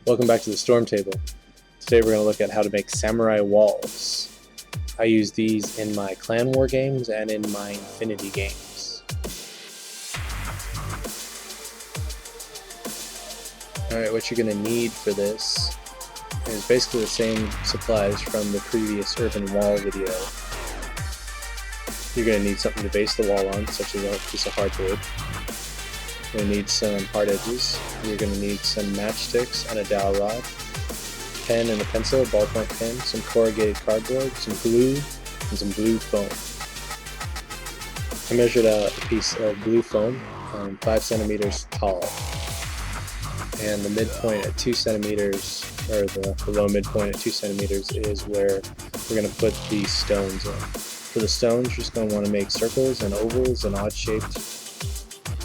Welcome back to the Storm Table. Today we're going to look at how to make samurai walls. I use these in my clan war games and in my Infinity games. Alright, what you're going to need for this is basically the same supplies from the previous urban wall video. You're going to need something to base the wall on, such as a piece of hardwood. You're going to need some hard edges. You're going to need some matchsticks and a dowel rod, pen and a pencil, a ballpoint pen, some corrugated cardboard, some glue, and some blue foam. I measured out a piece of blue foam 5 centimeters tall, and the midpoint at 2 centimeters, or the low midpoint at 2 centimeters, is where we're going to put these stones in. For the stones, you're just going to want to make circles and ovals and odd-shaped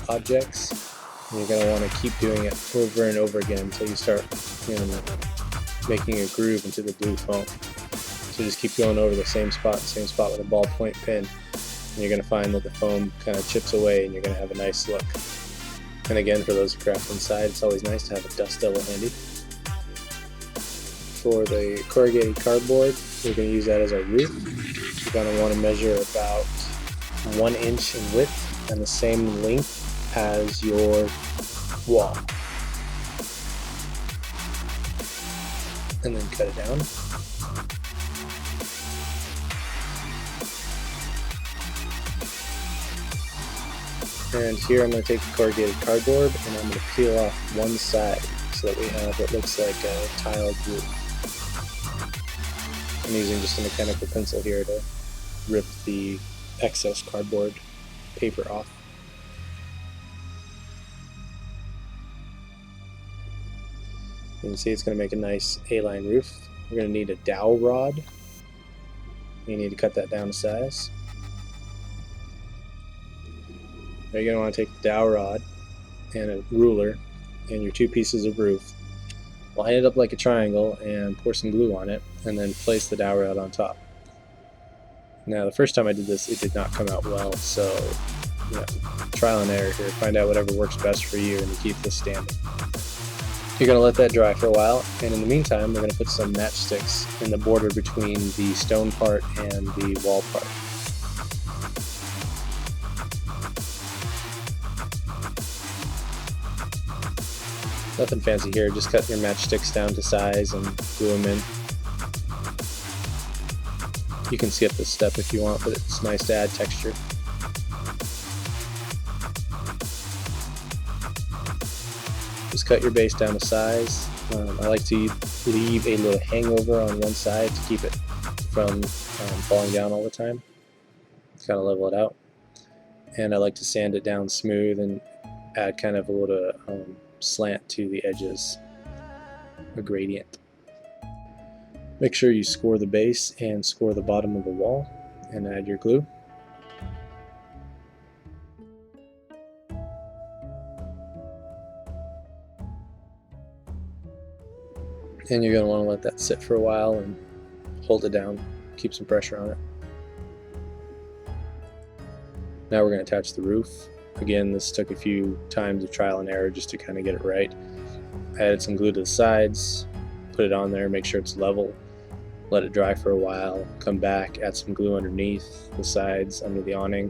objects. And you're going to want to keep doing it over and over again until you start making a groove into the blue foam. So just keep going over the same spot with a ballpoint pen, and you're going to find that the foam kind of chips away and you're going to have a nice look. And again, for those who craft inside, it's always nice to have a dust devil handy. For the corrugated cardboard, we're going to use that as our roof. You're going to want to measure about 1 inch in width and the same length as your wall, and then cut it down. And here I'm going to take the corrugated cardboard and I'm going to peel off one side so that we have what looks like a tiled roof. I'm using just a mechanical pencil here to rip the excess cardboard paper off. You can see it's going to make a nice A-line roof. We're going to need a dowel rod. You need to cut that down to size. Now you're going to want to take the dowel rod and a ruler and your 2 pieces of roof, line it up like a triangle and pour some glue on it, and then place the dowel rod on top. Now the first time I did this, it did not come out well, so trial and error here. Find out whatever works best for you and you keep this standing. You're going to let that dry for a while, and in the meantime we're going to put some matchsticks in the border between the stone part and the wall part. Nothing fancy here, just cut your matchsticks down to size and glue them in. You can skip this step if you want, but it's nice to add texture. Just cut your base down to size. I like to leave a little hangover on one side to keep it from falling down all the time. Kind of level it out. And I like to sand it down smooth and add kind of a little slant to the edges, a gradient. Make sure you score the base and score the bottom of the wall and add your glue. And you're going to want to let that sit for a while and hold it down, keep some pressure on it. Now we're going to attach the roof. Again, this took a few times of trial and error just to kind of get it right. I added some glue to the sides, put it on there, make sure it's level, let it dry for a while, come back, add some glue underneath the sides, under the awning,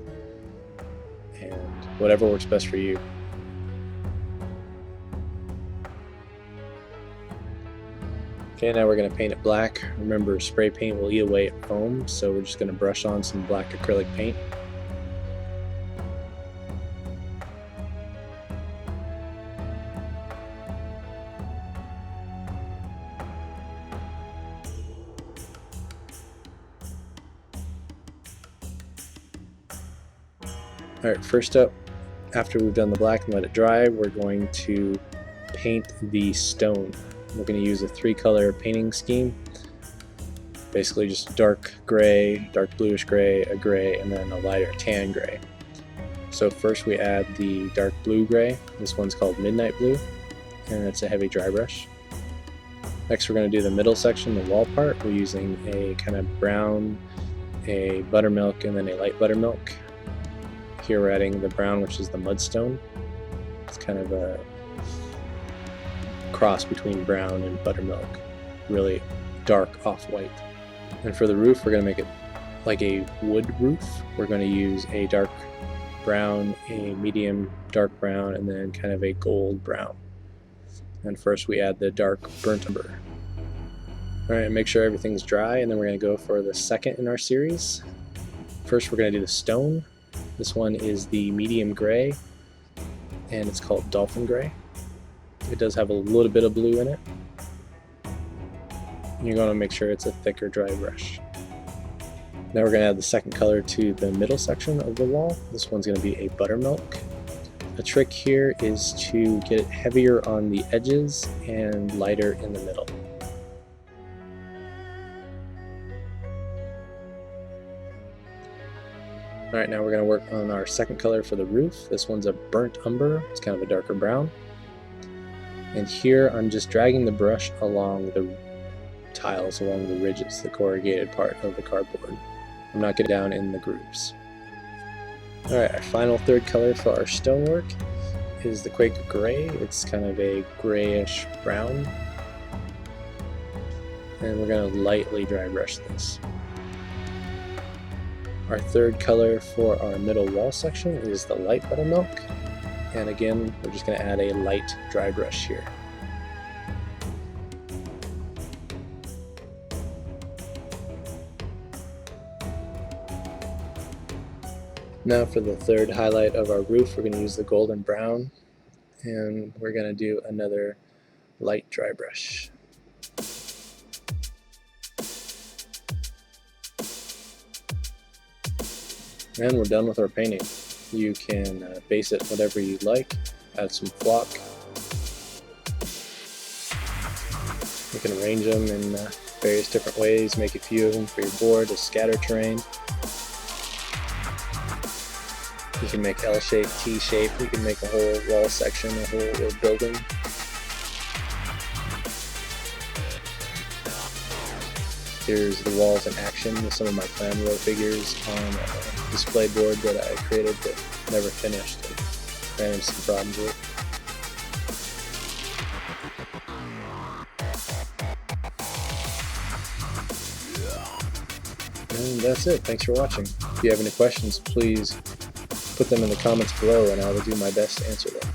and whatever works best for you. Okay, now we're going to paint it black. Remember, spray paint will eat away at foam, so we're just going to brush on some black acrylic paint. Alright, first up, after we've done the black and let it dry, we're going to paint the stone. We're going to use a 3-color painting scheme. Basically just dark gray, dark bluish gray, a gray, and then a lighter tan gray. So first we add the dark blue gray. This one's called Midnight Blue, and it's a heavy dry brush. Next we're going to do the middle section, the wall part. We're using a kind of brown, a buttermilk, and then a light buttermilk. Here we're adding the brown, which is the mudstone. It's kind of a cross between brown and buttermilk, really dark off-white. And for the roof, we're going to make it like a wood roof. We're going to use a dark brown, a medium dark brown, and then kind of a gold brown. And first we add the dark burnt umber. Alright, make sure everything's dry, and then we're going to go for the second in our series. First we're going to do the stone. This one is the medium gray, and it's called Dolphin Gray. It does have a little bit of blue in it. You're going to make sure it's a thicker dry brush. Now we're going to add the second color to the middle section of the wall. This one's going to be a buttermilk. The trick here is to get it heavier on the edges and lighter in the middle. Alright, now we're going to work on our second color for the roof. This one's a burnt umber. It's kind of a darker brown. And here I'm just dragging the brush along the tiles, along the ridges, the corrugated part of the cardboard. I'm not getting down in the grooves. Alright, our final third color for our stonework is the Quaker Gray. It's kind of a grayish brown. And we're going to lightly dry brush this. Our third color for our middle wall section is the light buttermilk. And again, we're just going to add a light dry brush here. Now for the third highlight of our roof, we're going to use the golden brown, and we're going to do another light dry brush. And we're done with our painting. You can base it whatever you like, add some flock. You can arrange them in various different ways, make a few of them for your board to scatter terrain. You can make L-shape, T-shape, you can make a whole wall section, a whole building. Here's the walls in action with some of my clan row figures on a display board that I created but never finished and ran into some problems with. And that's it. Thanks for watching. If you have any questions, please put them in the comments below and I will do my best to answer them.